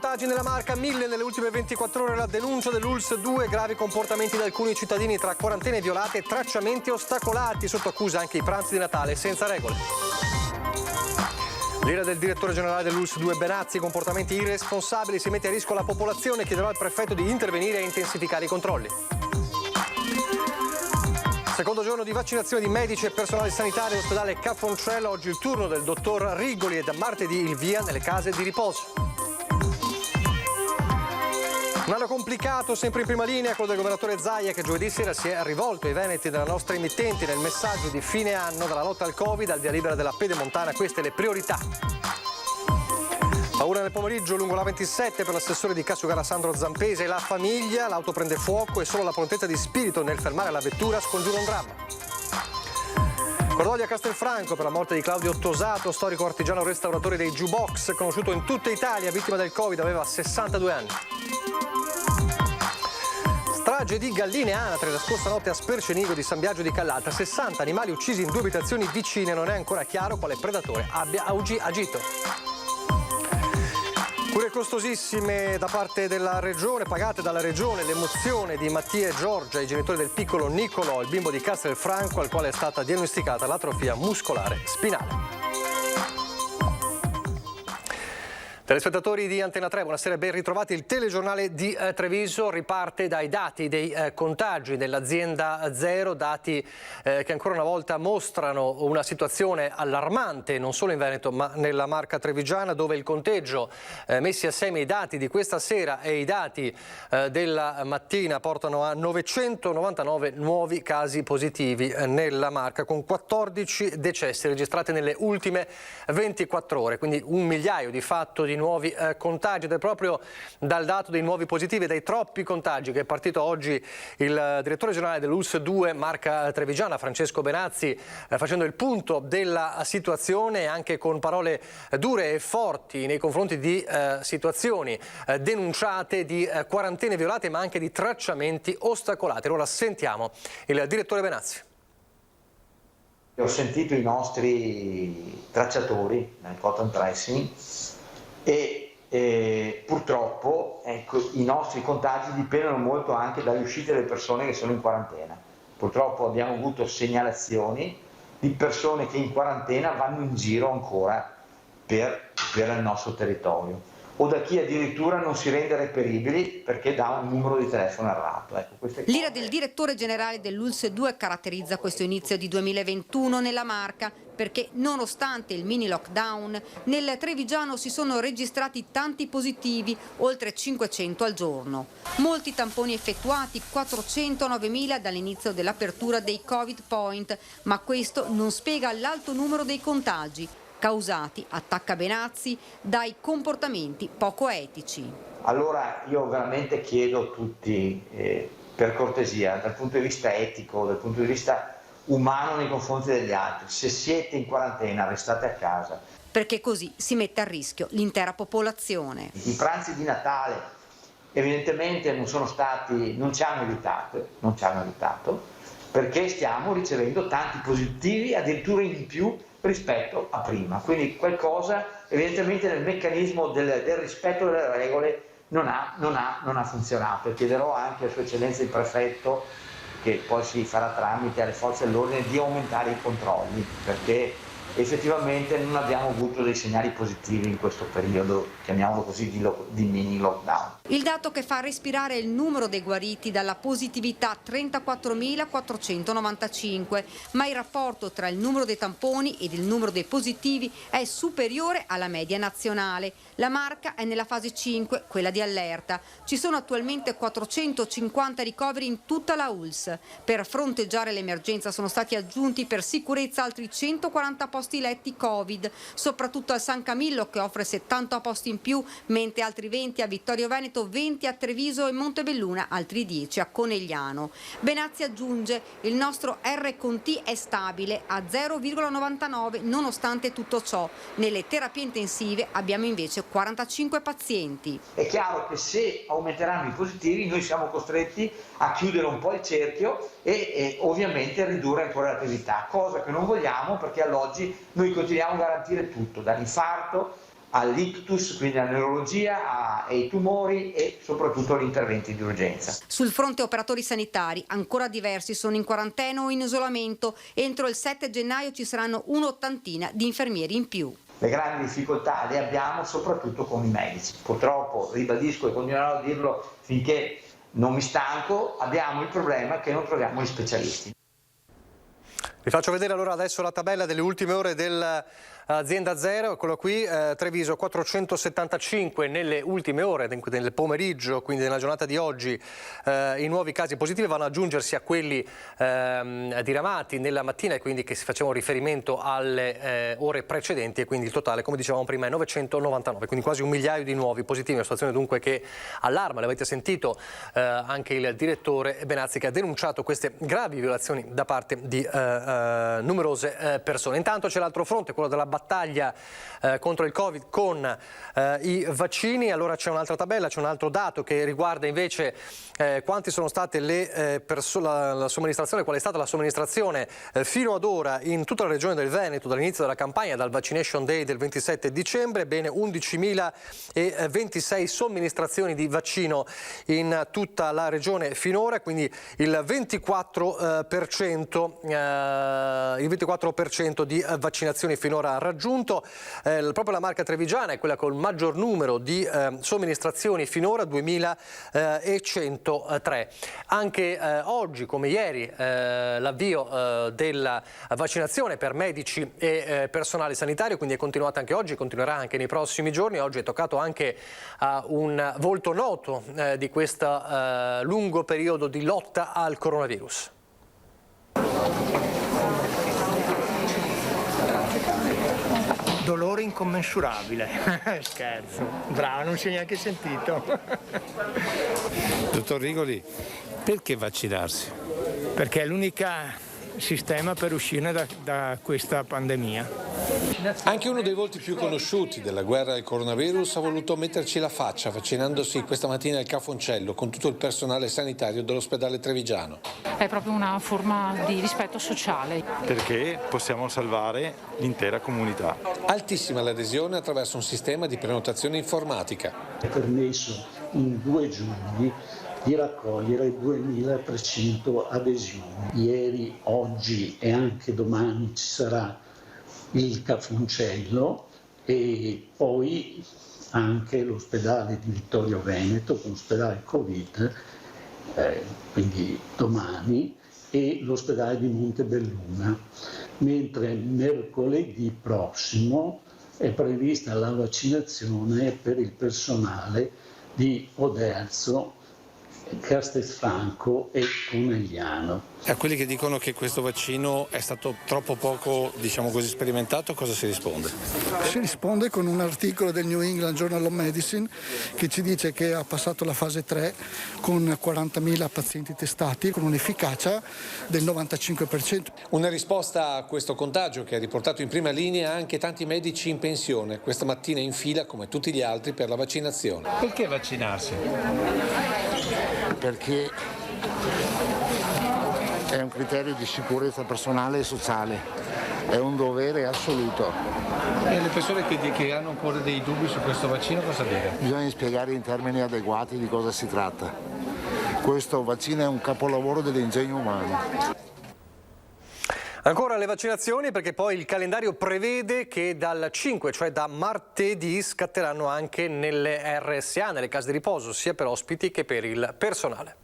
contagi nella Marca, 1000 nelle ultime 24 ore, la denuncia dell'ULSS 2, gravi comportamenti di alcuni cittadini tra quarantene violate e tracciamenti ostacolati, sotto accusa anche i pranzi di Natale senza regole. L'ira del direttore generale dell'ULSS 2 Benazzi, comportamenti irresponsabili, si mette a rischio la popolazione, chiederà al prefetto di intervenire e intensificare i controlli. Secondo giorno di vaccinazione di medici e personale sanitario all'ospedale Ca' Frontrella, oggi il turno del dottor Rigoli e da martedì il via nelle case di riposo. Un anno complicato, sempre in prima linea, quello del governatore Zaia, che giovedì sera si è rivolto ai veneti della nostra emittente nel messaggio di fine anno, dalla lotta al Covid al via libera della Pedemontana, queste le priorità. Paura nel pomeriggio lungo la 27 per l'assessore di Cassugara Sandro Zampese e la famiglia, l'auto prende fuoco e solo la prontezza di spirito nel fermare la vettura scongiura un dramma. Cordoglio a Castelfranco per la morte di Claudio Tosato, storico artigiano restauratore dei jukebox, conosciuto in tutta Italia, vittima del Covid, aveva 62 anni. Strage di galline anatre la scorsa notte a Spercenigo di San Biagio di Callalta, 60 animali uccisi in 2 abitazioni vicine, non è ancora chiaro quale predatore abbia agito. Cure costosissime da parte della regione, pagate dalla regione, l'emozione di Mattia e Giorgia, i genitori del piccolo Nicolò, il bimbo di Castelfranco al quale è stata diagnosticata l'atrofia muscolare spinale. Telespettatori di Antena 3, buonasera, ben ritrovati. Il telegiornale di Treviso riparte dai dati dei contagi dell'azienda Zero, dati che ancora una volta mostrano una situazione allarmante non solo in Veneto ma nella Marca trevigiana, dove il conteggio messi assieme i dati di questa sera e i dati della mattina portano a 999 nuovi casi positivi nella Marca, con 14 decessi registrati nelle ultime 24 ore, quindi un migliaio di fatto di nuovi contagi, ed è proprio dal dato dei nuovi positivi e dai troppi contagi che è partito oggi il direttore generale dell'ULSS 2 Marca trevigiana, Francesco Benazzi, facendo il punto della situazione anche con parole dure e forti nei confronti di situazioni denunciate, di quarantene violate ma anche di tracciamenti ostacolati. Allora sentiamo il direttore Benazzi. Ho sentito i nostri tracciatori nel contact tracing e purtroppo ecco, i nostri contagi dipendono molto anche dalle uscite delle persone che sono in quarantena. Purtroppo abbiamo avuto segnalazioni di persone che in quarantena vanno in giro ancora per il nostro territorio, o da chi addirittura non si rende reperibili perché dà un numero di telefono errato. Ecco, l'ira del direttore generale dell'ULSS 2 caratterizza questo inizio di 2021 nella Marca, perché nonostante il mini lockdown, nel Trevigiano si sono registrati tanti positivi, oltre 500 al giorno. Molti tamponi effettuati, 409.000 dall'inizio dell'apertura dei Covid Point, ma questo non spiega l'alto numero dei contagi, causati, attacca Benazzi, dai comportamenti poco etici. Allora io veramente chiedo a tutti, per cortesia, dal punto di vista etico, dal punto di vista umano nei confronti degli altri, se siete in quarantena restate a casa. Perché così si mette a rischio l'intera popolazione. I pranzi di Natale evidentemente non ci hanno aiutato, perché stiamo ricevendo tanti positivi, addirittura in più rispetto a prima. Quindi qualcosa evidentemente nel meccanismo del rispetto delle regole non ha funzionato. Chiederò anche a Sua Eccellenza il Prefetto, che poi si farà tramite alle forze dell'ordine, di aumentare i controlli, perché effettivamente non abbiamo avuto dei segnali positivi in questo periodo, chiamiamolo così, di mini lockdown. Il dato che fa respirare il numero dei guariti dalla positività, 34.495, ma il rapporto tra il numero dei tamponi ed il numero dei positivi è superiore alla media nazionale. La Marca è nella fase 5, quella di allerta. Ci sono attualmente 450 ricoveri in tutta la ULSS. Per fronteggiare l'emergenza sono stati aggiunti per sicurezza altri 140 posti letti Covid, soprattutto al San Camillo che offre 70 posti in più, mentre altri 20 a Vittorio Veneto, 20 a Treviso e Montebelluna, altri 10 a Conegliano. Benazzi aggiunge: il nostro R-Conti è stabile a 0,99 nonostante tutto ciò. Nelle terapie intensive abbiamo invece 45 pazienti. È chiaro che se aumenteranno i positivi noi siamo costretti a chiudere un po' il cerchio e ovviamente a ridurre ancora l'attività, cosa che non vogliamo, perché all'oggi noi continuiamo a garantire tutto, dall'infarto all'ictus, quindi alla neurologia, ai tumori e soprattutto agli interventi di urgenza. Sul fronte operatori sanitari, ancora diversi sono in quarantena o in isolamento. Entro il 7 gennaio ci saranno un'ottantina di infermieri in più. Le grandi difficoltà le abbiamo soprattutto con i medici. Purtroppo, ribadisco e continuerò a dirlo finché non mi stanco, abbiamo il problema che non troviamo gli specialisti. Vi faccio vedere allora adesso la tabella delle ultime ore dell'azienda Zero, eccolo qui, Treviso 475 nelle ultime ore, nel pomeriggio, quindi nella giornata di oggi, i nuovi casi positivi vanno ad aggiungersi a quelli diramati nella mattina e quindi che si facevano riferimento alle ore precedenti, e quindi il totale, come dicevamo prima, è 999, quindi quasi 1 migliaio di nuovi positivi, una situazione dunque che allarma. L'avete sentito anche il direttore Benazzi, che ha denunciato queste gravi violazioni da parte di numerose persone. Intanto c'è l'altro fronte, quello della battaglia contro il Covid con i vaccini. Allora c'è un'altra tabella, c'è un altro dato che riguarda invece quanti sono state le la somministrazione, qual è stata la somministrazione fino ad ora in tutta la regione del Veneto dall'inizio della campagna, dal Vaccination Day del 27 dicembre, bene 11.026 somministrazioni di vaccino in tutta la regione finora, quindi il 24% di vaccinazioni finora raggiunto. Proprio la marca trevigiana è quella con il maggior numero di somministrazioni finora, 2.103. Anche oggi, come ieri, l'avvio della vaccinazione per medici e personale sanitario, quindi è continuata anche oggi, continuerà anche nei prossimi giorni. Oggi è toccato anche a un volto noto di questo lungo periodo di lotta al coronavirus. Dolore incommensurabile. Scherzo, bravo, non si è neanche sentito. Dottor Rigoli, perché vaccinarsi? Perché è l'unico sistema per uscire da questa pandemia. Anche uno dei volti più conosciuti della guerra al coronavirus ha voluto metterci la faccia vaccinandosi questa mattina al Cafoncello con tutto il personale sanitario dell'ospedale trevigiano. È proprio una forma di rispetto sociale. Perché possiamo salvare l'intera comunità. Altissima l'adesione attraverso un sistema di prenotazione informatica. È permesso in 2 giorni di raccogliere 2.300 adesioni. Ieri, oggi e anche domani ci sarà il Cafoncello e poi anche l'ospedale di Vittorio Veneto, con l'ospedale Covid, quindi domani, e l'ospedale di Montebelluna, mentre mercoledì prossimo è prevista la vaccinazione per il personale di Oderzo, Castelfranco e Conegliano. A quelli che dicono che questo vaccino è stato troppo poco, diciamo così, sperimentato, cosa si risponde? Si risponde con un articolo del New England Journal of Medicine che ci dice che ha passato la fase 3 con 40.000 pazienti testati con un'efficacia del 95%. Una risposta a questo contagio che ha riportato in prima linea anche tanti medici in pensione, questa mattina in fila come tutti gli altri per la vaccinazione. Perché vaccinarsi? Perché è un criterio di sicurezza personale e sociale, è un dovere assoluto. E le persone che hanno ancora dei dubbi su questo vaccino cosa dire? Bisogna spiegare in termini adeguati di cosa si tratta. Questo vaccino è un capolavoro dell'ingegno umano. Ancora le vaccinazioni, perché poi il calendario prevede che dal 5, cioè da martedì, scatteranno anche nelle RSA, nelle case di riposo, sia per ospiti che per il personale.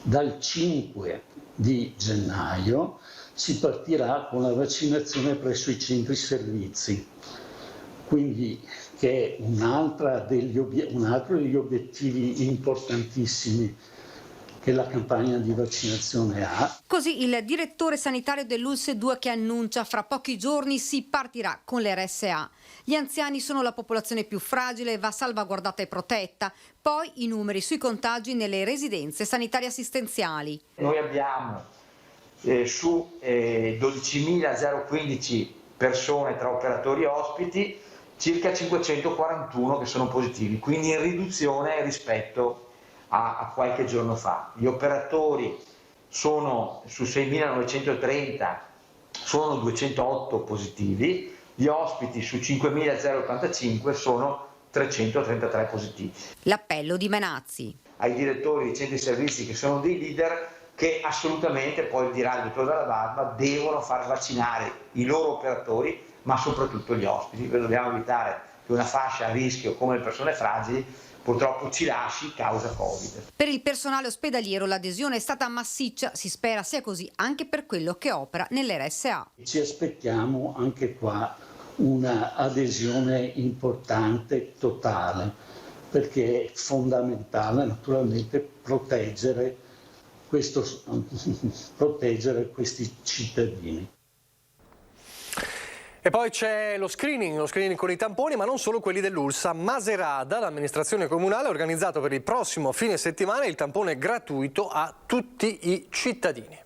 Dal 5 di gennaio si partirà con la vaccinazione presso i centri servizi, quindi che è un altro degli obiettivi importantissimi che la campagna di vaccinazione ha. Così il direttore sanitario dell'ULSS 2 che annuncia fra pochi giorni si partirà con le RSA. Gli anziani sono la popolazione più fragile e va salvaguardata e protetta. Poi i numeri sui contagi nelle residenze sanitarie assistenziali. Noi abbiamo su 12.015 persone tra operatori e ospiti, circa 541 che sono positivi, quindi in riduzione rispetto a qualche giorno fa. Gli operatori sono su 6.930, sono 208 positivi, Gli ospiti su 5.085 sono 333 positivi. L'appello di Menazzi. Ai direttori dei centri servizi, che sono dei leader, che assolutamente, poi dirà il dottor Dalla Barba, devono far vaccinare i loro operatori, ma soprattutto gli ospiti. Dobbiamo evitare che una fascia a rischio come le persone fragili purtroppo ci lasci causa Covid. Per il personale ospedaliero l'adesione è stata massiccia, si spera sia così anche per quello che opera nell'RSA. Ci aspettiamo anche qua una adesione importante, totale, perché è fondamentale naturalmente proteggere questi cittadini. E poi c'è lo screening con i tamponi, ma non solo quelli dell'ULSS. A Macerata l'amministrazione comunale ha organizzato per il prossimo fine settimana il tampone gratuito a tutti i cittadini.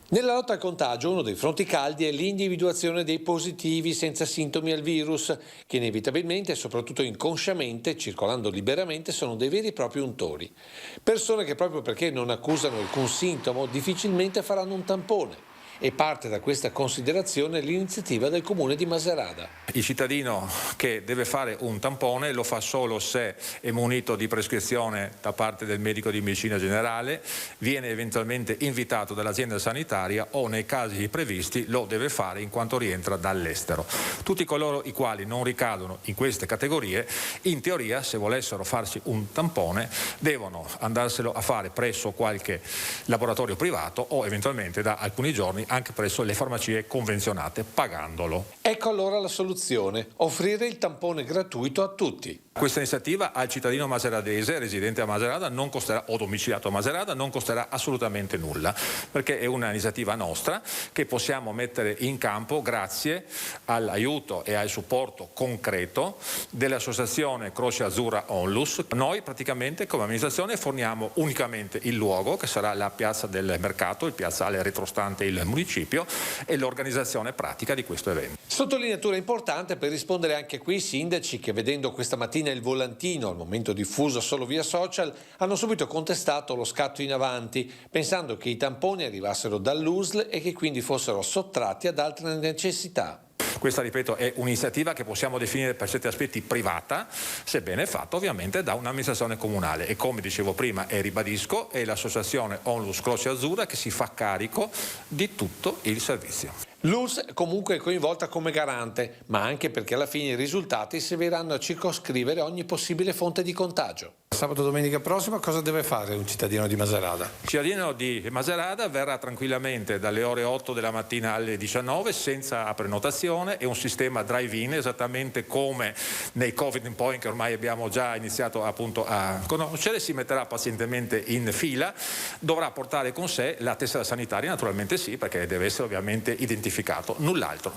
Nella lotta al contagio uno dei fronti caldi è l'individuazione dei positivi senza sintomi al virus, che inevitabilmente e soprattutto inconsciamente, circolando liberamente, sono dei veri e propri untori. Persone che proprio perché non accusano alcun sintomo difficilmente faranno un tampone. E parte da questa considerazione l'iniziativa del comune di Macerata. Il cittadino che deve fare un tampone lo fa solo se è munito di prescrizione da parte del medico di medicina generale, viene eventualmente invitato dall'azienda sanitaria o nei casi previsti lo deve fare in quanto rientra dall'estero. Tutti coloro i quali non ricadono in queste categorie, in teoria se volessero farsi un tampone devono andarselo a fare presso qualche laboratorio privato o eventualmente da alcuni giorni anche presso le farmacie convenzionate, pagandolo. Ecco allora la soluzione: offrire il tampone gratuito a tutti. Questa iniziativa al cittadino maceratese residente a Macerata non costerà, o domiciliato a Macerata, non costerà assolutamente nulla, perché è un'iniziativa nostra che possiamo mettere in campo grazie all'aiuto e al supporto concreto dell'associazione Croce Azzurra Onlus. Noi praticamente come amministrazione forniamo unicamente il luogo, che sarà la piazza del mercato, il piazzale retrostante il municipio, e l'organizzazione pratica di questo evento. Sottolineatura importante per rispondere anche qui i sindaci che, vedendo questa mattina il volantino al momento diffuso solo via social, hanno subito contestato lo scatto in avanti, pensando che i tamponi arrivassero dall'USL e che quindi fossero sottratti ad altre necessità. Questa, ripeto, è un'iniziativa che possiamo definire per certi aspetti privata, sebbene fatta ovviamente da un'amministrazione comunale, e come dicevo prima e ribadisco è l'associazione Onlus Croce Azzurra che si fa carico di tutto il servizio. L'ULSS comunque è coinvolta come garante, ma anche perché alla fine i risultati serviranno a circoscrivere ogni possibile fonte di contagio. Sabato e domenica prossima cosa deve fare un cittadino di Macerata? Il cittadino di Macerata verrà tranquillamente dalle ore 8 della mattina alle 19 senza prenotazione. È un sistema drive-in esattamente come nei Covid point che ormai abbiamo già iniziato appunto a conoscere. Si metterà pazientemente in fila, dovrà portare con sé la tessera sanitaria, naturalmente sì, perché deve essere ovviamente identificato, null'altro.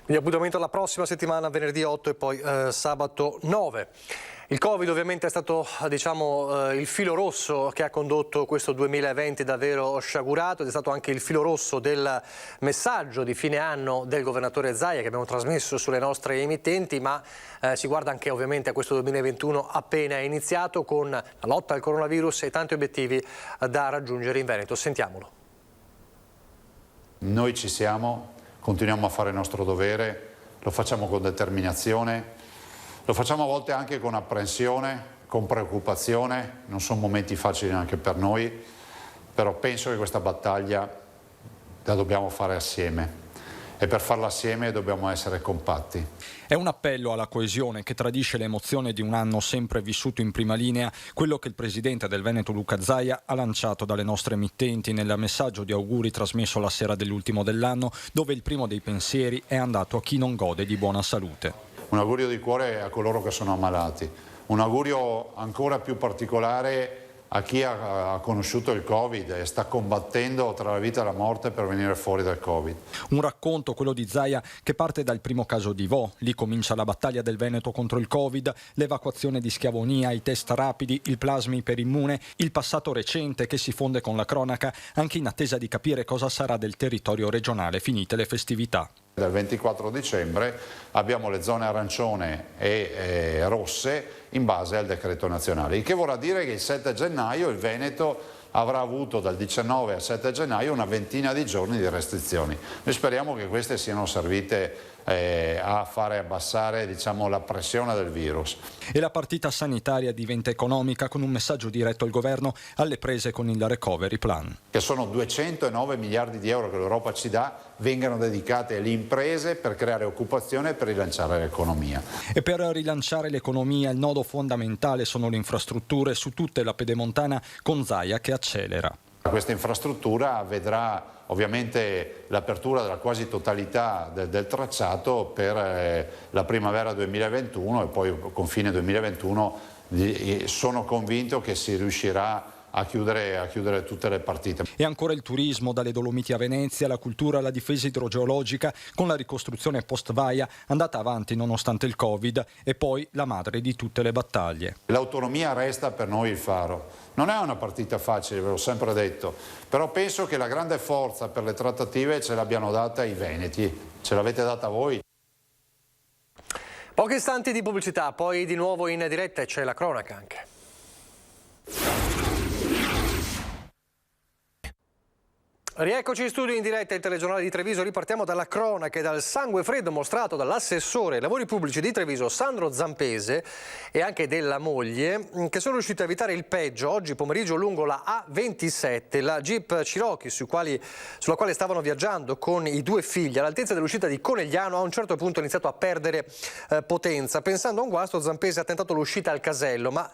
Quindi appuntamento alla prossima settimana, venerdì 8 e poi sabato 9. Il Covid ovviamente è stato il filo rosso che ha condotto questo 2020 davvero sciagurato, ed è stato anche il filo rosso del messaggio di fine anno del governatore Zaia che abbiamo trasmesso sulle nostre emittenti, ma si guarda anche ovviamente a questo 2021 appena iniziato, con la lotta al coronavirus e tanti obiettivi da raggiungere in Veneto. Sentiamolo. Noi ci siamo, continuiamo a fare il nostro dovere, lo facciamo con determinazione. Lo facciamo a volte anche con apprensione, con preoccupazione, non sono momenti facili neanche per noi, però penso che questa battaglia la dobbiamo fare assieme e per farla assieme dobbiamo essere compatti. È un appello alla coesione che tradisce l'emozione di un anno sempre vissuto in prima linea, quello che il presidente del Veneto Luca Zaia ha lanciato dalle nostre emittenti nel messaggio di auguri trasmesso la sera dell'ultimo dell'anno, dove il primo dei pensieri è andato a chi non gode di buona salute. Un augurio di cuore a coloro che sono ammalati, un augurio ancora più particolare a chi ha conosciuto il Covid e sta combattendo tra la vita e la morte per venire fuori dal Covid. Un racconto, quello di Zaia, che parte dal primo caso di Vo. Lì comincia la battaglia del Veneto contro il Covid, l'evacuazione di Schiavonia, i test rapidi, il plasma iperimmune, il passato recente che si fonde con la cronaca, anche in attesa di capire cosa sarà del territorio regionale finite le festività. Dal 24 dicembre abbiamo le zone arancione e rosse in base al decreto nazionale, il che vorrà dire che il 7 gennaio il Veneto avrà avuto dal 19 al 7 gennaio una ventina di giorni di restrizioni. Noi speriamo che queste siano servite a fare abbassare, diciamo, la pressione del virus. E la partita sanitaria diventa economica con un messaggio diretto al governo alle prese con il recovery plan. Che sono 209 miliardi di euro che l'Europa ci dà, vengano dedicate alle imprese per creare occupazione e per rilanciare l'economia. E per rilanciare l'economia il nodo fondamentale sono le infrastrutture su tutta la pedemontana con Zaia che accelera. Questa infrastruttura vedrà ovviamente l'apertura della quasi totalità del tracciato per la primavera 2021 e poi con fine 2021 sono convinto che si riuscirà a chiudere tutte le partite. E ancora il turismo, dalle Dolomiti a Venezia, la cultura alla difesa idrogeologica, con la ricostruzione post-Vaia andata avanti nonostante il Covid, e poi la madre di tutte le battaglie. L'autonomia resta per noi il faro. Non è una partita facile, ve l'ho sempre detto, però penso che la grande forza per le trattative ce l'abbiano data i veneti, ce l'avete data voi. Pochi istanti di pubblicità, poi di nuovo in diretta e c'è la cronaca anche. Rieccoci in studio in diretta il telegiornale di Treviso. Ripartiamo dalla cronaca e dal sangue freddo mostrato dall'assessore ai lavori pubblici di Treviso Sandro Zampese e anche della moglie, che sono riusciti a evitare il peggio oggi pomeriggio lungo la A27, la Jeep Cherokee sulla quale stavano viaggiando con i due figli all'altezza dell'uscita di Conegliano. A un certo punto ha iniziato a perdere potenza. Pensando a un guasto, Zampese ha tentato l'uscita al casello, ma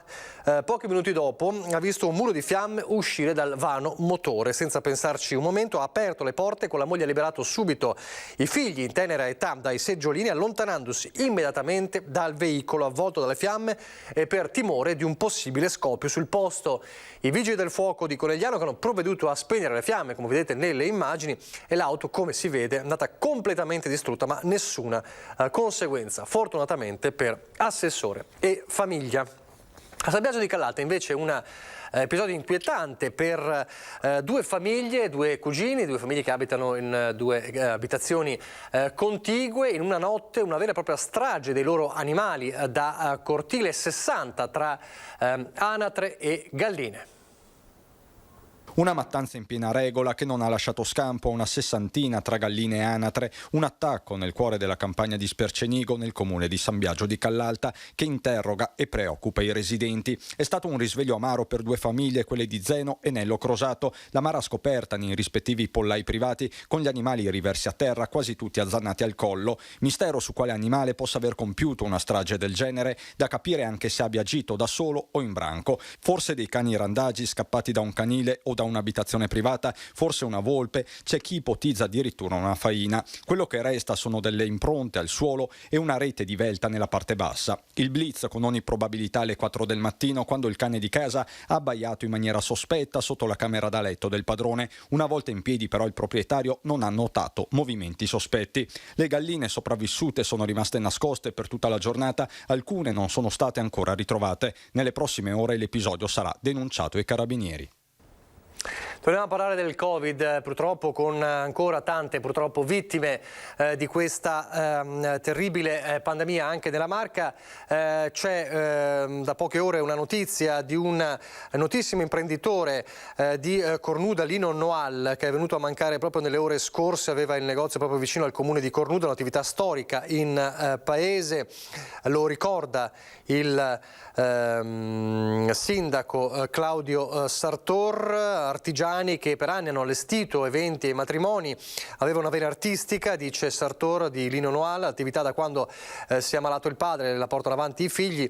pochi minuti dopo ha visto un muro di fiamme uscire dal vano motore. Senza pensarci un momento ha aperto le porte, con la moglie ha liberato subito i figli in tenera età dai seggiolini, allontanandosi immediatamente dal veicolo avvolto dalle fiamme e per timore di un possibile scoppio sul posto. I vigili del fuoco di Conegliano che hanno provveduto a spegnere le fiamme, come vedete nelle immagini, e l'auto, come si vede, è andata completamente distrutta, ma nessuna conseguenza, fortunatamente, per assessore e famiglia. A San Biagio di Callalta invece un episodio inquietante per due famiglie, due cugini, due famiglie che abitano in due abitazioni contigue. In una notte una vera e propria strage dei loro animali da cortile 60 tra anatre e galline. Una mattanza in piena regola che non ha lasciato scampo a una sessantina tra galline e anatre, un attacco nel cuore della campagna di Spercenigo nel comune di San Biagio di Callalta che interroga e preoccupa i residenti. È stato un risveglio amaro per due famiglie, quelle di Zeno e Nello Crosato, l'amara scoperta nei rispettivi pollai privati con gli animali riversi a terra, quasi tutti azzannati al collo. Mistero su quale animale possa aver compiuto una strage del genere, da capire anche se abbia agito da solo o in branco. Forse dei cani randagi scappati da un canile o da un'abitazione privata, forse una volpe, c'è chi ipotizza addirittura una faina. Quello che resta sono delle impronte al suolo e una rete divelta nella parte bassa. Il blitz con ogni probabilità alle 4 del mattino, quando il cane di casa ha abbaiato in maniera sospetta sotto la camera da letto del padrone. Una volta in piedi però il proprietario non ha notato movimenti sospetti. Le galline sopravvissute sono rimaste nascoste per tutta la giornata, alcune non sono state ancora ritrovate. Nelle prossime ore l'episodio sarà denunciato ai carabinieri. Torniamo a parlare del Covid, purtroppo con ancora tante vittime di questa terribile pandemia anche nella Marca. C'è da poche ore una notizia di un notissimo imprenditore di Cornuda, Lino Noal, che è venuto a mancare proprio nelle ore scorse. Aveva il negozio proprio vicino al comune di Cornuda, un'attività storica in paese. Lo ricorda il sindaco Claudio Sartor. Artigiani che per anni hanno allestito eventi e matrimoni, aveva una vena artistica, dice Sartor di Lino Noal, attività da quando si è ammalato il padre, la portano avanti i figli,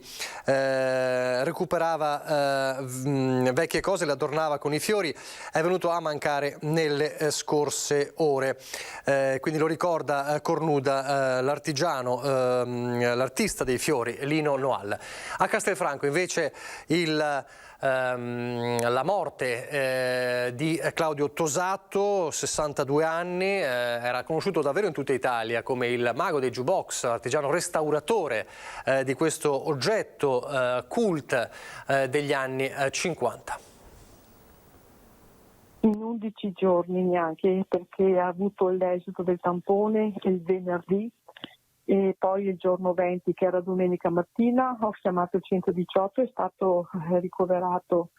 recuperava vecchie cose, le adornava con i fiori, è venuto a mancare nelle scorse ore. Quindi lo ricorda Cornuda, l'artigiano, l'artista dei fiori, Lino Noal. A Castelfranco invece la morte di Claudio Tosato, 62 anni, era conosciuto davvero in tutta Italia come il mago dei jukebox, artigiano restauratore di questo oggetto cult degli anni 50. In 11 giorni neanche, perché ha avuto l'esito del tampone il venerdì e poi il giorno 20, che era domenica mattina, ho chiamato il 118, è stato ricoverato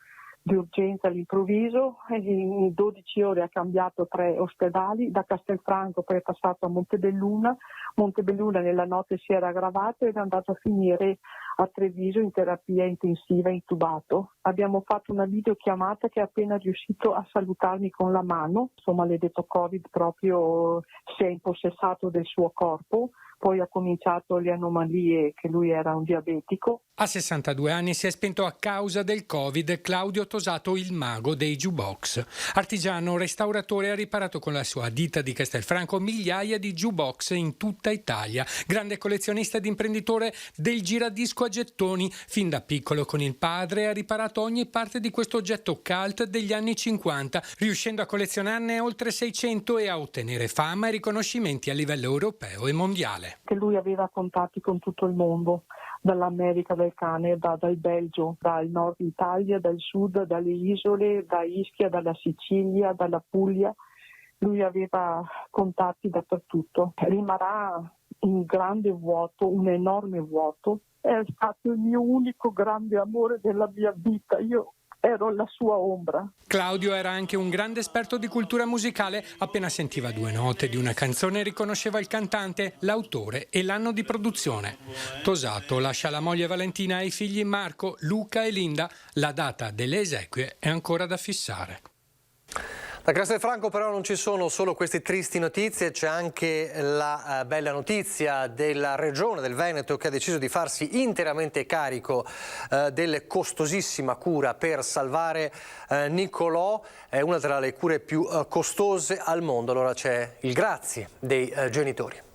di urgenza all'improvviso, in 12 ore ha cambiato 3 ospedali, da Castelfranco poi è passato a Montebelluna nella notte si era aggravato ed è andato a finire a Treviso in terapia intensiva intubato. Abbiamo fatto una videochiamata che è appena riuscito a salutarmi con la mano, il suo maledetto Covid proprio si è impossessato del suo corpo. Poi ha cominciato le anomalie, che lui era un diabetico. A 62 anni si è spento a causa del Covid Claudio Tosato, il mago dei jukebox. Artigiano restauratore, ha riparato con la sua ditta di Castelfranco migliaia di jukebox in tutta Italia. Grande collezionista ed imprenditore del giradisco a gettoni. Fin da piccolo con il padre ha riparato ogni parte di questo oggetto cult degli anni 50, riuscendo a collezionarne oltre 600 e a ottenere fama e riconoscimenti a livello europeo e mondiale. Che lui aveva contatti con tutto il mondo, dall'America, dal Canada, dal Belgio, dal nord Italia, dal sud, dalle isole, da Ischia, dalla Sicilia, dalla Puglia. Lui aveva contatti dappertutto. Rimarrà un grande vuoto, un enorme vuoto. È stato il mio unico grande amore della mia vita. Io ero la sua ombra. Claudio era anche un grande esperto di cultura musicale. Appena sentiva 2 note di una canzone riconosceva il cantante, l'autore e l'anno di produzione. Tosato lascia la moglie Valentina e i figli Marco, Luca e Linda. La data delle esequie è ancora da fissare. Da Castelfranco però non ci sono solo queste tristi notizie, c'è anche la bella notizia della regione del Veneto che ha deciso di farsi interamente carico della costosissima cura per salvare Nicolò, è una tra le cure più costose al mondo. Allora c'è il grazie dei genitori.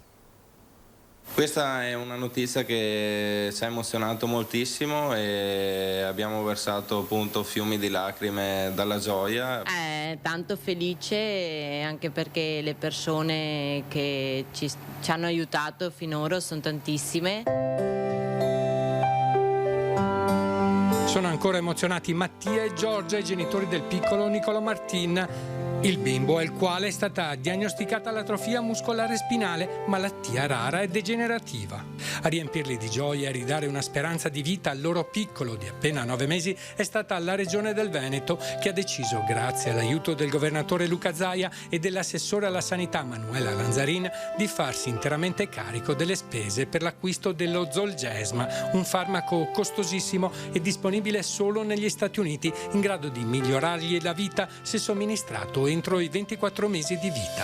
Questa è una notizia che ci ha emozionato moltissimo e abbiamo versato appunto fiumi di lacrime dalla gioia. Tanto felice anche perché le persone che ci hanno aiutato finora sono tantissime. Sono ancora emozionati Mattia e Giorgia, i genitori del piccolo Nicolò Martin. Il bimbo al quale è stata diagnosticata l'atrofia muscolare spinale, malattia rara e degenerativa. A riempirli di gioia e a ridare una speranza di vita al loro piccolo di appena 9 mesi è stata la Regione del Veneto, che ha deciso, grazie all'aiuto del governatore Luca Zaia e dell'assessore alla sanità Manuela Lanzarin, di farsi interamente carico delle spese per l'acquisto dello Zolgensma, un farmaco costosissimo e disponibile solo negli Stati Uniti, in grado di migliorargli la vita se somministrato entro i 24 mesi di vita.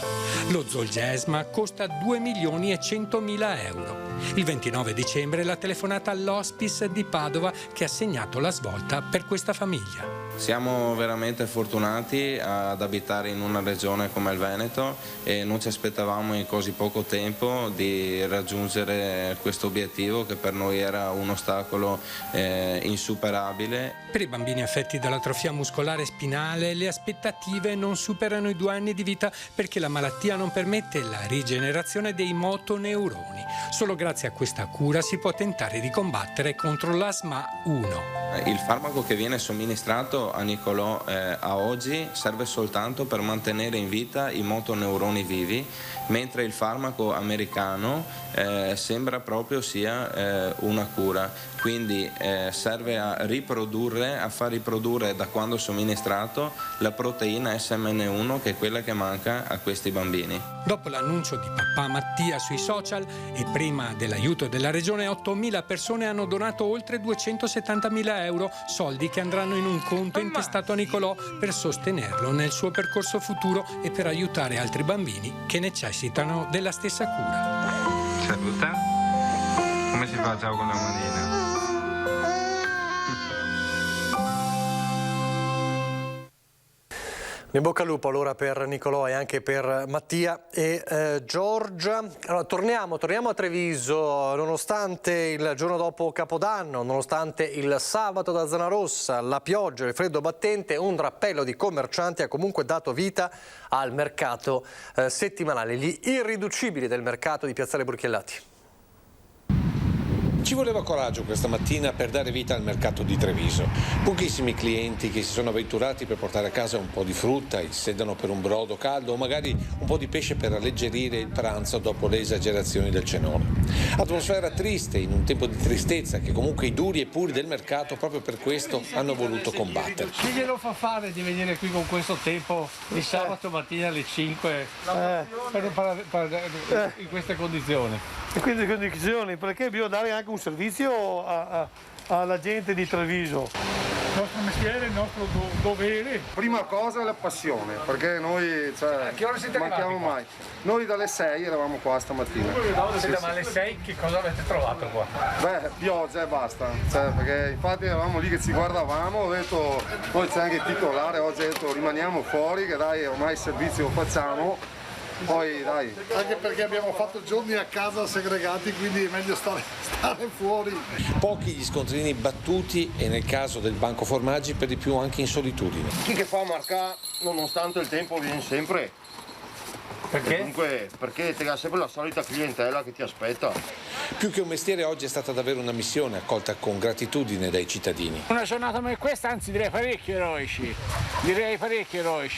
Lo Zolgensma costa 2.100.000 euro. Il 29 dicembre la telefonata all'hospice di Padova che ha segnato la svolta per questa famiglia. Siamo veramente fortunati ad abitare in una regione come il Veneto e non ci aspettavamo in così poco tempo di raggiungere questo obiettivo che per noi era un ostacolo insuperabile. Per i bambini affetti dall'atrofia muscolare spinale le aspettative non superano i 2 anni di vita perché la malattia non permette la rigenerazione dei motoneuroni. Solo grazie a questa cura si può tentare di combattere contro l'asma 1. Il farmaco che viene somministrato a Nicolò a oggi serve soltanto per mantenere in vita i motoneuroni vivi, mentre il farmaco americano sembra proprio sia una cura, quindi serve a far riprodurre da quando somministrato la proteina SMN1, che è quella che manca a questi bambini. Dopo l'annuncio di papà Mattia sui social e prima dell'aiuto della regione, 8.000 persone hanno donato oltre 270.000 euro, soldi che andranno in un conto intestato a Nicolò per sostenerlo nel suo percorso futuro e per aiutare altri bambini che necessitano della stessa cura. Saluta. Come si fa ciao con la manina? In bocca al lupo allora per Nicolò e anche per Mattia e Giorgia. Allora, torniamo a Treviso, nonostante il giorno dopo Capodanno, nonostante il sabato da zona rossa, la pioggia e il freddo battente, un drappello di commercianti ha comunque dato vita al mercato settimanale, gli irriducibili del mercato di Piazzale Burchiellati. Ci voleva coraggio questa mattina per dare vita al mercato di Treviso. Pochissimi clienti che si sono avventurati per portare a casa un po' di frutta, il sedano per un brodo caldo o magari un po' di pesce per alleggerire il pranzo dopo le esagerazioni del cenone. Atmosfera triste in un tempo di tristezza che comunque i duri e puri del mercato proprio per questo hanno voluto combattere. Chi glielo fa fare di venire qui con questo tempo di sabato mattina alle 5 in queste condizioni? In queste condizioni, perché bisogna dare anche un servizio alla gente di Treviso. Il nostro mestiere, il nostro dovere. Prima cosa è la passione, perché noi A che ora siete manchiamo mai. Noi dalle 6 eravamo qua stamattina. Ma alle 6 che cosa avete trovato qua? Beh, pioggia e basta, perché infatti eravamo lì che ci guardavamo, ho detto, poi c'è anche il titolare, oggi ho detto rimaniamo fuori, che dai ormai il servizio lo facciamo. Poi dai. Anche perché abbiamo fatto giorni a casa segregati, quindi è meglio stare fuori. Pochi gli scontrini battuti e nel caso del Banco Formaggi per di più anche in solitudine. Chi che fa marca, nonostante il tempo, viene sempre. Perché? Comunque, perché ti ha sempre la solita clientela che ti aspetta. Più che un mestiere oggi è stata davvero una missione accolta con gratitudine dai cittadini. Una giornata come questa, anzi direi parecchio eroici,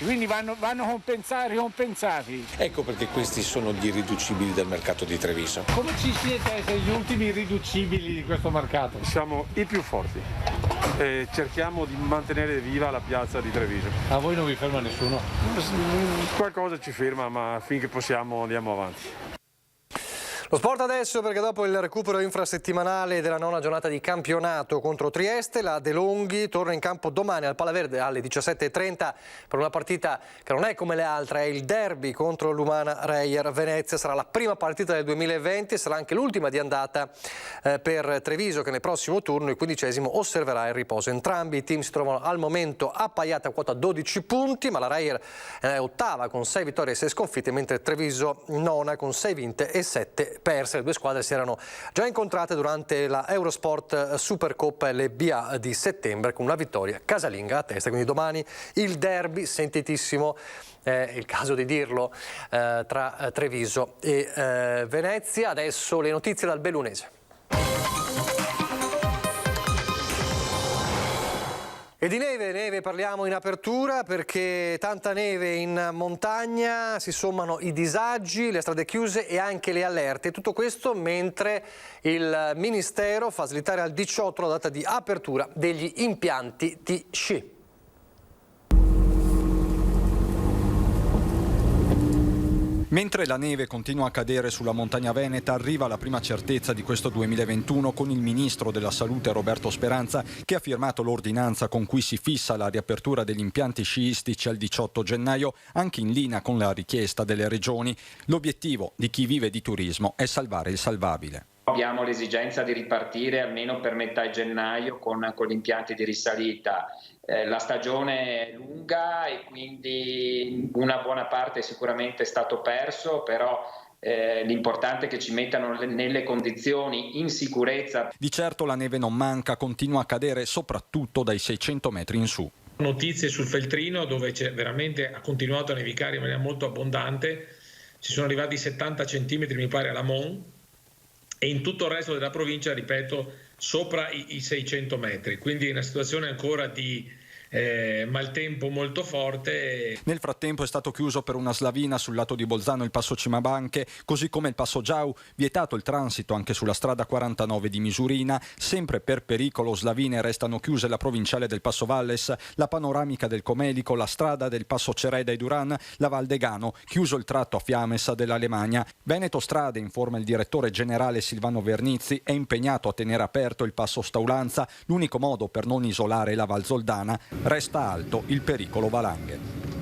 quindi vanno ricompensati. Ecco perché questi sono gli irriducibili del mercato di Treviso. Come ci siete a essere gli ultimi irriducibili di questo mercato? Siamo i più forti e cerchiamo di mantenere viva la piazza di Treviso. A voi non vi ferma nessuno? Qualcosa ci ferma, ma finché possiamo andiamo avanti. Lo sport adesso, perché dopo il recupero infrasettimanale della nona giornata di campionato contro Trieste, la De Longhi torna in campo domani al Palaverde alle 17:30 per una partita che non è come le altre, è il derby contro l'Umana Reyer Venezia. Sarà la prima partita del 2020 e sarà anche l'ultima di andata per Treviso, che nel prossimo turno, il 15° osserverà il riposo. Entrambi i team si trovano al momento appaiati a quota 12 punti, ma la Reyer è ottava con 6 vittorie e 6 sconfitte, mentre Treviso nona con 6 vinte e 7 perse. Le due squadre si erano già incontrate durante la Eurosport Supercoppa LBA di settembre con una vittoria casalinga a testa. Quindi domani il derby sentitissimo, è il caso di dirlo, tra Treviso e Venezia. Adesso le notizie dal Bellunese. E di neve parliamo in apertura, perché tanta neve in montagna, si sommano i disagi, le strade chiuse e anche le allerte. Tutto questo mentre il Ministero fa slittare al 18 la data di apertura degli impianti di sci. Mentre la neve continua a cadere sulla montagna veneta, arriva la prima certezza di questo 2021 con il ministro della Salute Roberto Speranza, che ha firmato l'ordinanza con cui si fissa la riapertura degli impianti sciistici al 18 gennaio, anche in linea con la richiesta delle regioni. L'obiettivo di chi vive di turismo è salvare il salvabile. Abbiamo l'esigenza di ripartire almeno per metà gennaio con gli impianti di risalita. La stagione è lunga e quindi una buona parte sicuramente è stato perso, però l'importante è che ci mettano nelle condizioni in sicurezza. Di certo la neve non manca, continua a cadere soprattutto dai 600 metri in su. Notizie sul Feltrino, dove ha continuato a nevicare in maniera molto abbondante, ci sono arrivati 70 centimetri mi pare a Lamont, e in tutto il resto della provincia, ripeto, sopra i 600 metri, quindi una situazione ancora di maltempo molto forte. Nel frattempo è stato chiuso per una slavina sul lato di Bolzano il passo Cimabanche, così come il passo Giau, vietato il transito anche sulla strada 49 di Misurina. Sempre per pericolo slavine restano chiuse la provinciale del Passo Valles, la panoramica del Comelico, la strada del passo Cereda e Duran, la Val Degano, chiuso il tratto a Fiames dell'Alemagna. Veneto Strade, informa il direttore generale Silvano Vernizzi, è impegnato a tenere aperto il passo Staulanza, l'unico modo per non isolare la Val Zoldana. Resta alto il pericolo valanghe.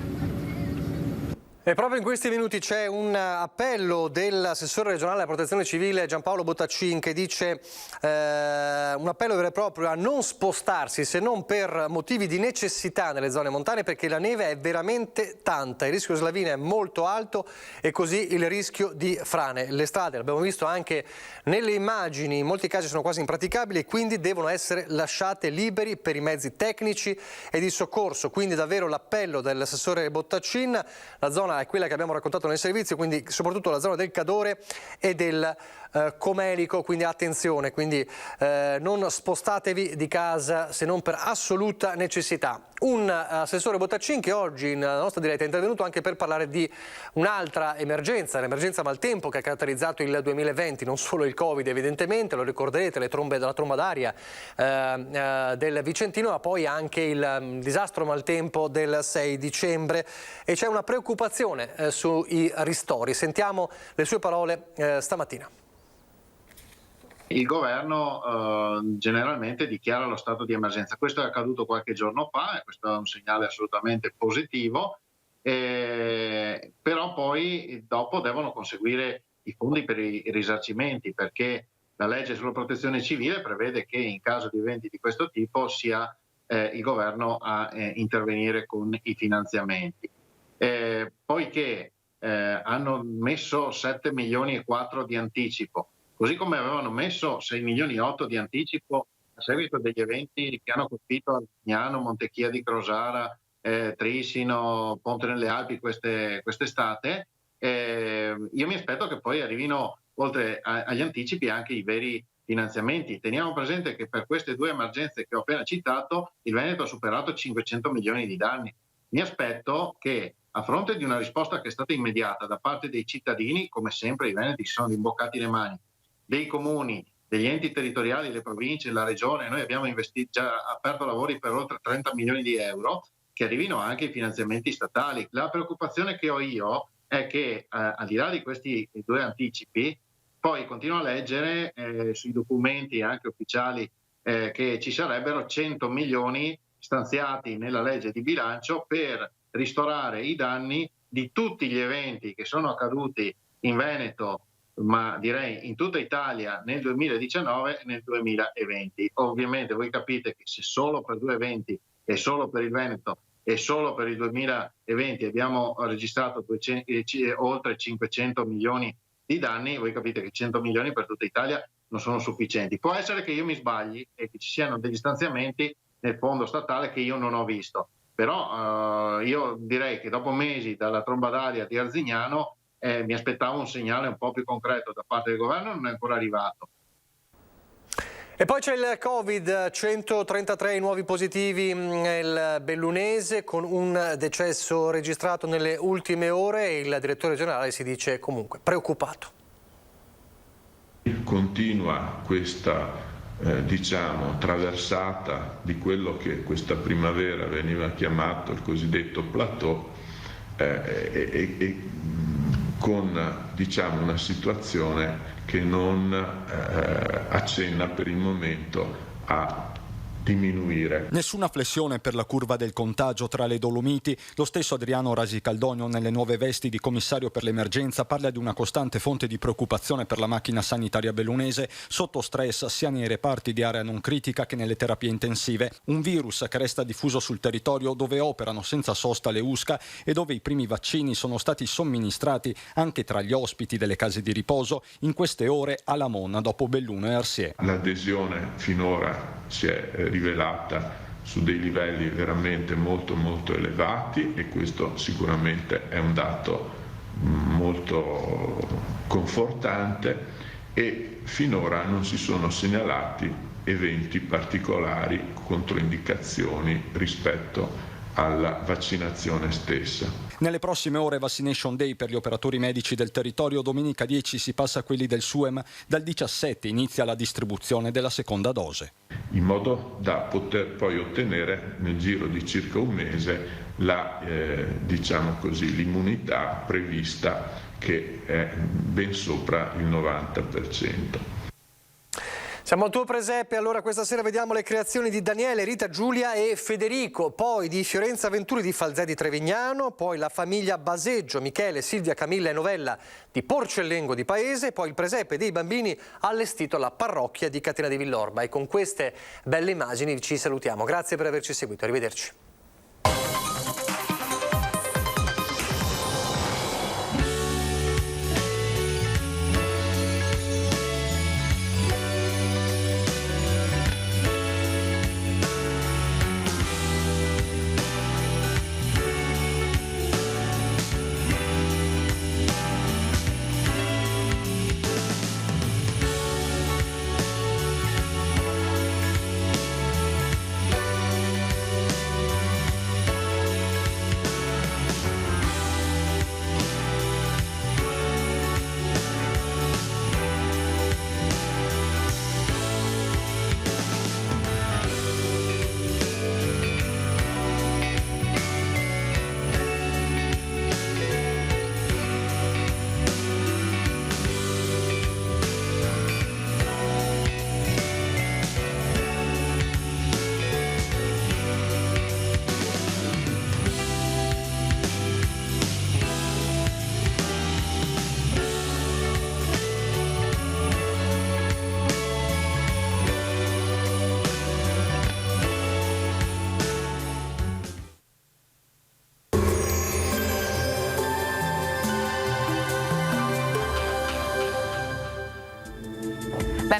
E proprio in questi minuti c'è un appello dell'assessore regionale alla protezione civile Giampaolo Bottaccin, che dice un appello vero e proprio a non spostarsi se non per motivi di necessità nelle zone montane, perché la neve è veramente tanta, il rischio slavina è molto alto e così il rischio di frane. Le strade, l'abbiamo visto anche nelle immagini, in molti casi sono quasi impraticabili e quindi devono essere lasciate liberi per i mezzi tecnici e di soccorso. Quindi davvero l'appello dell'assessore Bottaccin. La zona è quella che abbiamo raccontato nel servizio, quindi soprattutto la zona del Cadore e del Comelico, quindi attenzione, quindi non spostatevi di casa se non per assoluta necessità. Un assessore Bottaccin che oggi nella nostra diretta è intervenuto anche per parlare di un'altra emergenza, l'emergenza maltempo che ha caratterizzato il 2020, non solo il Covid evidentemente, lo ricorderete, le trombe della tromba d'aria del Vicentino, ma poi anche il disastro maltempo del 6 dicembre e c'è una preoccupazione sui ristori. Sentiamo le sue parole stamattina. Il governo generalmente dichiara lo stato di emergenza. Questo è accaduto qualche giorno fa e questo è un segnale assolutamente positivo, però poi dopo devono conseguire i fondi per i risarcimenti, perché la legge sulla protezione civile prevede che in caso di eventi di questo tipo sia il governo a intervenire con i finanziamenti. Poiché hanno messo 7 milioni e 4 di anticipo, così come avevano messo 6 milioni e 8 di anticipo a seguito degli eventi che hanno colpito Arzignano, Montechia di Crosara, Trissino, Ponte nelle Alpi quest'estate, io mi aspetto che poi arrivino oltre agli anticipi anche i veri finanziamenti. Teniamo presente che per queste due emergenze che ho appena citato il Veneto ha superato 500 milioni di danni. Mi aspetto che a fronte di una risposta che è stata immediata da parte dei cittadini, come sempre i veneti si sono imboccati le mani, dei comuni, degli enti territoriali, le province, la regione, noi abbiamo già aperto lavori per oltre 30 milioni di euro, che arrivino anche i finanziamenti statali. La preoccupazione che ho io è che al di là di questi due anticipi, poi continuo a leggere sui documenti anche ufficiali che ci sarebbero 100 milioni stanziati nella legge di bilancio per ristorare i danni di tutti gli eventi che sono accaduti in Veneto, ma direi in tutta Italia nel 2019 e nel 2020. Ovviamente voi capite che se solo per due eventi e solo per il Veneto e solo per il 2020 abbiamo registrato oltre 500 milioni di danni, voi capite che 100 milioni per tutta Italia non sono sufficienti. Può essere che io mi sbagli e che ci siano degli stanziamenti nel fondo statale che io non ho visto, però io direi che dopo mesi dalla tromba d'aria di Arzignano mi aspettavo un segnale un po' più concreto da parte del governo, non è ancora arrivato. E poi c'è il Covid, 133 nuovi positivi nel Bellunese con un decesso registrato nelle ultime ore e il direttore generale si dice comunque preoccupato. Continua questa traversata di quello che questa primavera veniva chiamato il cosiddetto plateau con una situazione che non accenna per il momento a diminuire. Nessuna flessione per la curva del contagio tra le Dolomiti. Lo stesso Adriano Rasicaldonio, nelle nuove vesti di commissario per l'emergenza, parla di una costante fonte di preoccupazione per la macchina sanitaria bellunese, sotto stress sia nei reparti di area non critica che nelle terapie intensive. Un virus che resta diffuso sul territorio dove operano senza sosta le USCA e dove i primi vaccini sono stati somministrati anche tra gli ospiti delle case di riposo, in queste ore a Lamon dopo Belluno e Arsier. L'adesione finora si è rivelata su dei livelli veramente molto elevati e questo sicuramente è un dato molto confortante e finora non si sono segnalati eventi particolari, controindicazioni rispetto alla vaccinazione stessa. Nelle prossime ore Vaccination Day per gli operatori medici del territorio, domenica 10 si passa a quelli del SUEM, dal 17 inizia la distribuzione della seconda dose. In modo da poter poi ottenere nel giro di circa un mese l'immunità prevista che è ben sopra il 90%. Siamo al tuo presepe, allora questa sera vediamo le creazioni di Daniele, Rita, Giulia e Federico, poi di Fiorenza Venturi di Falzè di Trevignano, poi la famiglia Baseggio, Michele, Silvia, Camilla e Novella di Porcellengo di Paese, poi il presepe dei bambini allestito alla parrocchia di Catena di Villorba. E con queste belle immagini ci salutiamo. Grazie per averci seguito, arrivederci.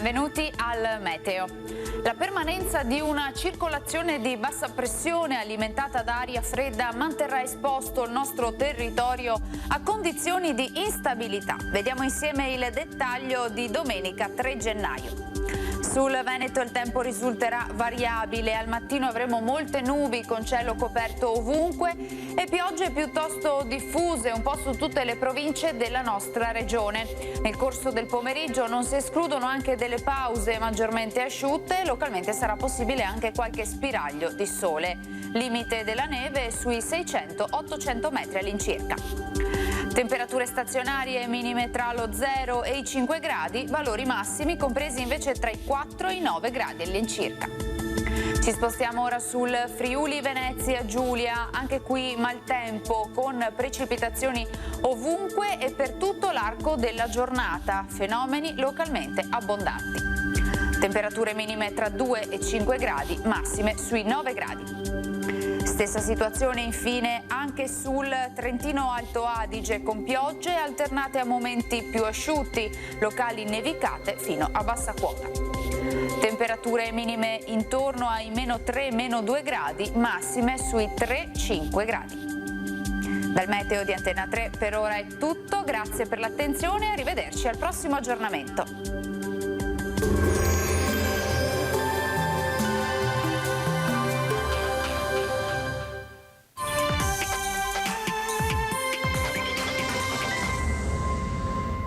Benvenuti al meteo. La permanenza di una circolazione di bassa pressione alimentata da aria fredda manterrà esposto il nostro territorio a condizioni di instabilità. Vediamo insieme il dettaglio di domenica 3 gennaio. Sul Veneto il tempo risulterà variabile, al mattino avremo molte nubi con cielo coperto ovunque e piogge piuttosto diffuse un po' su tutte le province della nostra regione. Nel corso del pomeriggio non si escludono anche delle pause maggiormente asciutte e localmente sarà possibile anche qualche spiraglio di sole. Limite della neve sui 600-800 metri all'incirca. Temperature stazionarie minime tra lo 0 e i 5 gradi, valori massimi compresi invece tra i 4 e i 9 gradi all'incirca. Ci spostiamo ora sul Friuli Venezia Giulia, anche qui maltempo con precipitazioni ovunque e per tutto l'arco della giornata, fenomeni localmente abbondanti. Temperature minime tra 2 e 5 gradi, massime sui 9 gradi. Stessa situazione infine anche sul Trentino Alto Adige con piogge alternate a momenti più asciutti, locali nevicate fino a bassa quota. Temperature minime intorno ai -3-2 gradi, massime sui 3-5 gradi. Dal meteo di Antena 3 per ora è tutto, grazie per l'attenzione e arrivederci al prossimo aggiornamento.